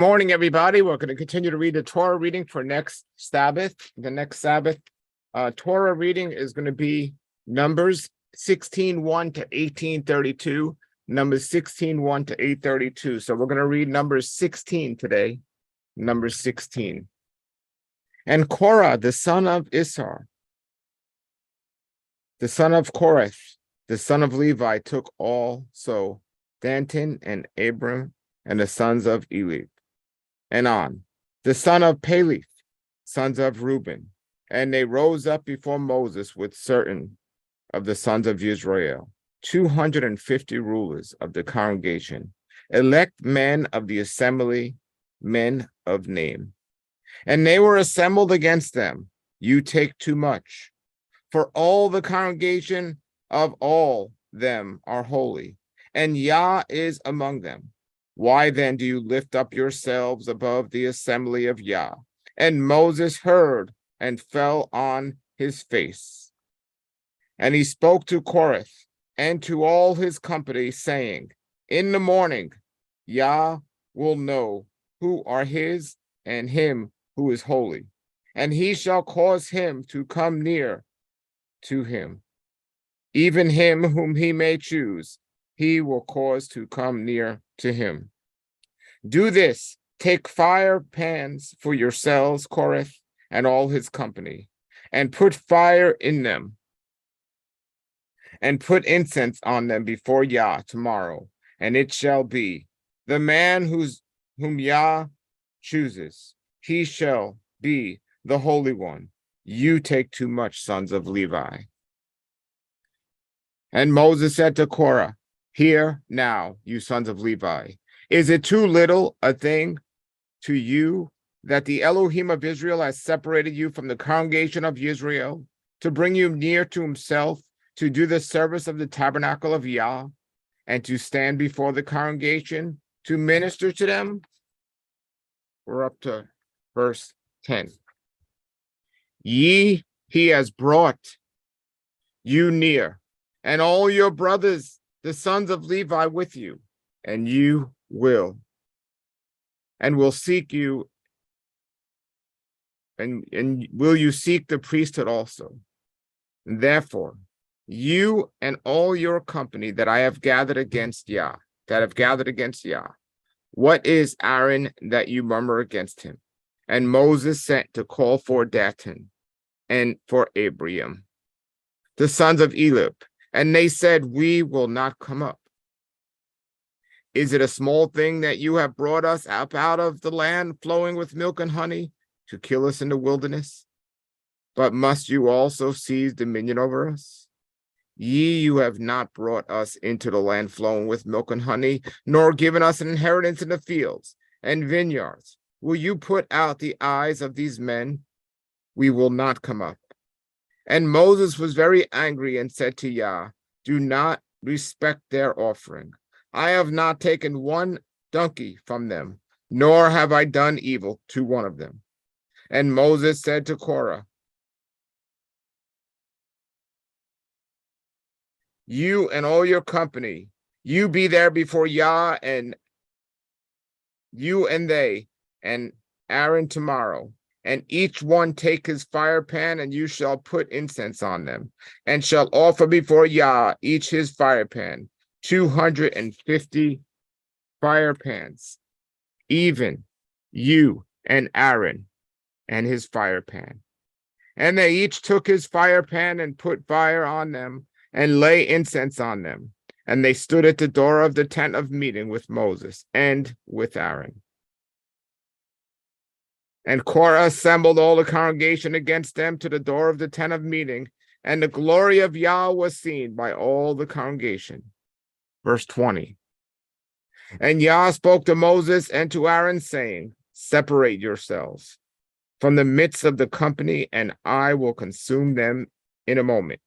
Morning, everybody. We're going to continue to read the Torah reading for next Sabbath. The next Sabbath Torah reading is going to be Numbers 16:1 to 18:32. Numbers 16:1 to 8:32. So we're going to read Numbers 16 today. Numbers 16. And Korah, the son of Issachar, the son of Korath, the son of Levi, took also Dantan and Abram and the sons of Eli, and On, the son of Peleth, sons of Reuben. And they rose up before Moses with certain of the sons of Israel, 250 rulers of the congregation, elect men of the assembly, men of name. And they were assembled against them. You take too much, for all the congregation of all them are holy, and Yah is among them. Why then do you lift up yourselves above the assembly of Yah? And Moses heard and fell on his face. And he spoke to Korath and to all his company, saying, in the morning Yah will know who are his and him who is holy, and he shall cause him to come near to him. Even him whom he may choose, he will cause to come near to him. Do this, take fire pans for yourselves, Korath and all his company, and put fire in them, and put incense on them before Yah tomorrow. And it shall be, the man whom Yah chooses, he shall be the Holy One. You take too much, sons of Levi. And Moses said to Korah, hear now, you sons of Levi, is it too little a thing to you that the Elohim of Israel has separated you from the congregation of Israel to bring you near to himself, to do the service of the tabernacle of Yah, and to stand before the congregation to minister to them? We're up to verse 10. He has brought you near, and all your brothers, the sons of Levi, with you, and you will seek you, and will you seek the priesthood also? And therefore, you and all your company that I have gathered against Yah, what is Aaron that you murmur against him? And Moses sent to call for Dathan and for Abiram, the sons of Elib, and they said, we will not come up. Is it a small thing that you have brought us up out of the land flowing with milk and honey to kill us in the wilderness? But must you also seize dominion over us? You have not brought us into the land flowing with milk and honey, nor given us an inheritance in the fields and vineyards. Will you put out the eyes of these men? We will not come up. And Moses was very angry and said to Yah, do not respect their offering. I have not taken one donkey from them, nor have I done evil to one of them. And Moses said to Korah, you and all your company, you be there before Yah, and you and they, and Aaron tomorrow, and each one take his fire pan, and you shall put incense on them, and shall offer before Yah each his fire pan, 250 fire pans, even you and Aaron and his fire pan. And they each took his fire pan and put fire on them and lay incense on them. And they stood at the door of the tent of meeting with Moses and with Aaron. And Korah assembled all the congregation against them to the door of the tent of meeting, and the glory of Yah was seen by all the congregation. Verse 20. And Yah spoke to Moses and to Aaron, saying, separate yourselves from the midst of the company, and I will consume them in a moment.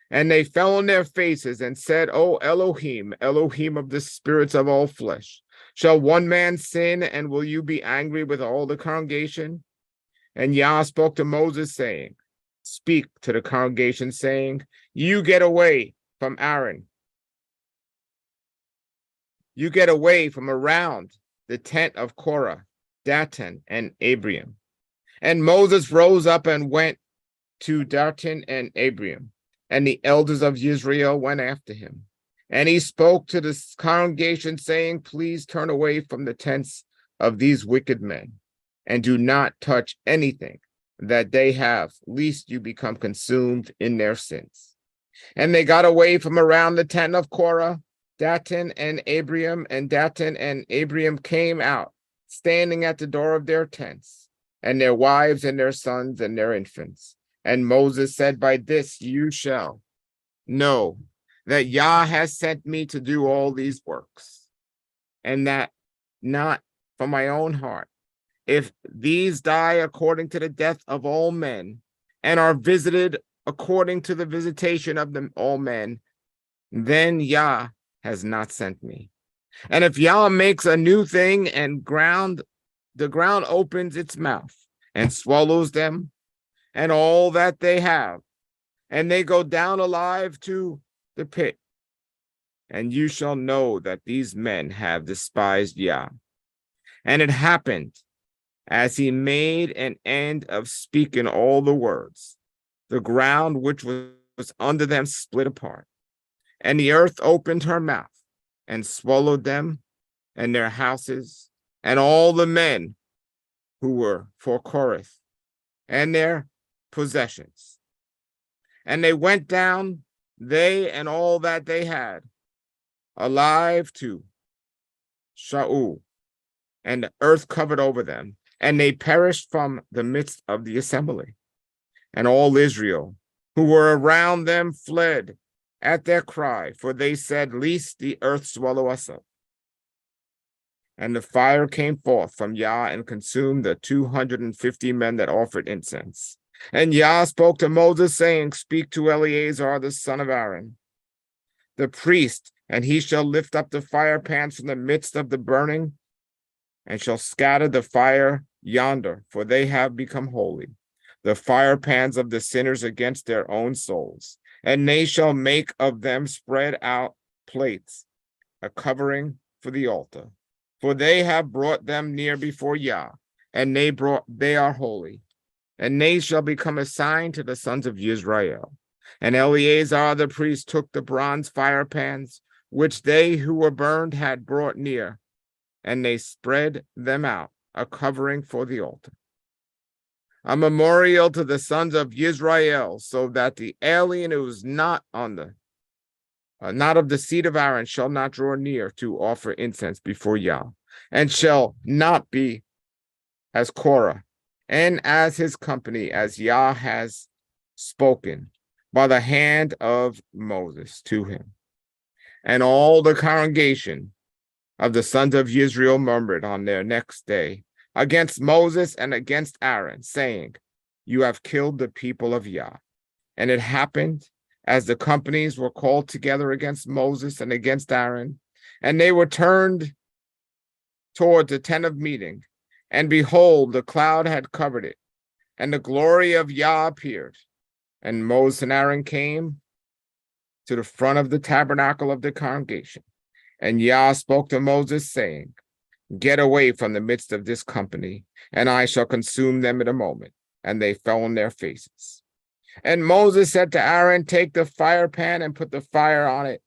And they fell on their faces and said, O Elohim, Elohim of the spirits of all flesh, shall one man sin, and will you be angry with all the congregation? And Yah spoke to Moses, saying, speak to the congregation, saying, you get away from Aaron. You get away from around the tent of Korah, Dathan, and Abiram. And Moses rose up and went to Dathan and Abiram, and the elders of Israel went after him. And he spoke to the congregation, saying, please turn away from the tents of these wicked men, and do not touch anything that they have, lest you become consumed in their sins. And they got away from around the tent of Korah, Dathan and Abiram, and Dathan and Abiram came out, standing at the door of their tents, and their wives and their sons and their infants. And Moses said, by this you shall know that Yah has sent me to do all these works, and that not from my own heart. If these die according to the death of all men, and are visited according to the visitation of them all men, then Yah has not sent me. And if Yah makes a new thing and the ground opens its mouth and swallows them and all that they have, and they go down alive to the pit, and you shall know that these men have despised Yah. And it happened, as he made an end of speaking all the words, the ground which was under them split apart, and the earth opened her mouth and swallowed them and their houses and all the men who were for Korath and their possessions. And they went down, they and all that they had, alive to Shaul, and the earth covered over them, and they perished from the midst of the assembly. And all Israel who were around them fled at their cry, for they said, lest the earth swallow us up. And the fire came forth from Yah and consumed the 250 men that offered incense. And Yah spoke to Moses, saying, speak to Eleazar the son of Aaron, the priest, and he shall lift up the fire pans from the midst of the burning, and shall scatter the fire yonder, for they have become holy, the fire pans of the sinners against their own souls. And they shall make of them spread out plates, a covering for the altar. For they have brought them near before Yah, and they are holy. And they shall become a sign to the sons of Israel. And Eleazar the priest took the bronze fire pans, which they who were burned had brought near, and they spread them out, a covering for the altar, a memorial to the sons of Israel, so that the alien who is not of the seed of Aaron shall not draw near to offer incense before Yah, and shall not be as Korah, and as his company, as Yah has spoken by the hand of Moses to him. And all the congregation of the sons of Israel murmured on their next day against Moses and against Aaron, saying, you have killed the people of Yah. And it happened, as the companies were called together against Moses and against Aaron, and they were turned toward the tent of meeting, and behold, the cloud had covered it, and the glory of Yah appeared. And Moses and Aaron came to the front of the tabernacle of the congregation. And Yah spoke to Moses, saying, get away from the midst of this company, and I shall consume them in a moment. And they fell on their faces. And Moses said to Aaron, take the fire pan and put the fire on it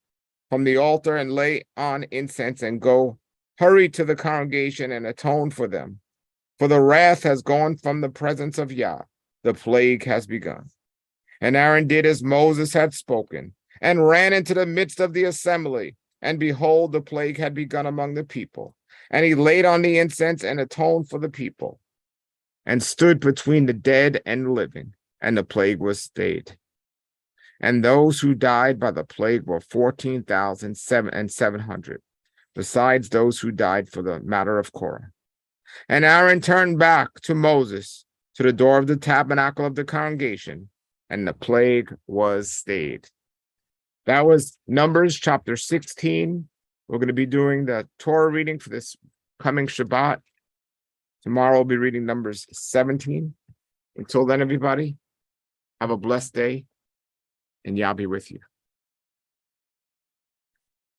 from the altar, and lay on incense, and go, hurry to the congregation and atone for them. For the wrath has gone from the presence of Yah, the plague has begun. And Aaron did as Moses had spoken, and ran into the midst of the assembly. And behold, the plague had begun among the people. And he laid on the incense and atoned for the people, and stood between the dead and the living, and the plague was stayed. And those who died by the plague were 14,700, besides those who died for the matter of Korah. And Aaron turned back to Moses to the door of the tabernacle of the congregation, and the plague was stayed. That was Numbers chapter 16. We're going to be doing the Torah reading for this coming Shabbat. Tomorrow we'll be reading Numbers 17. Until then, everybody, have a blessed day, and Yah be with you.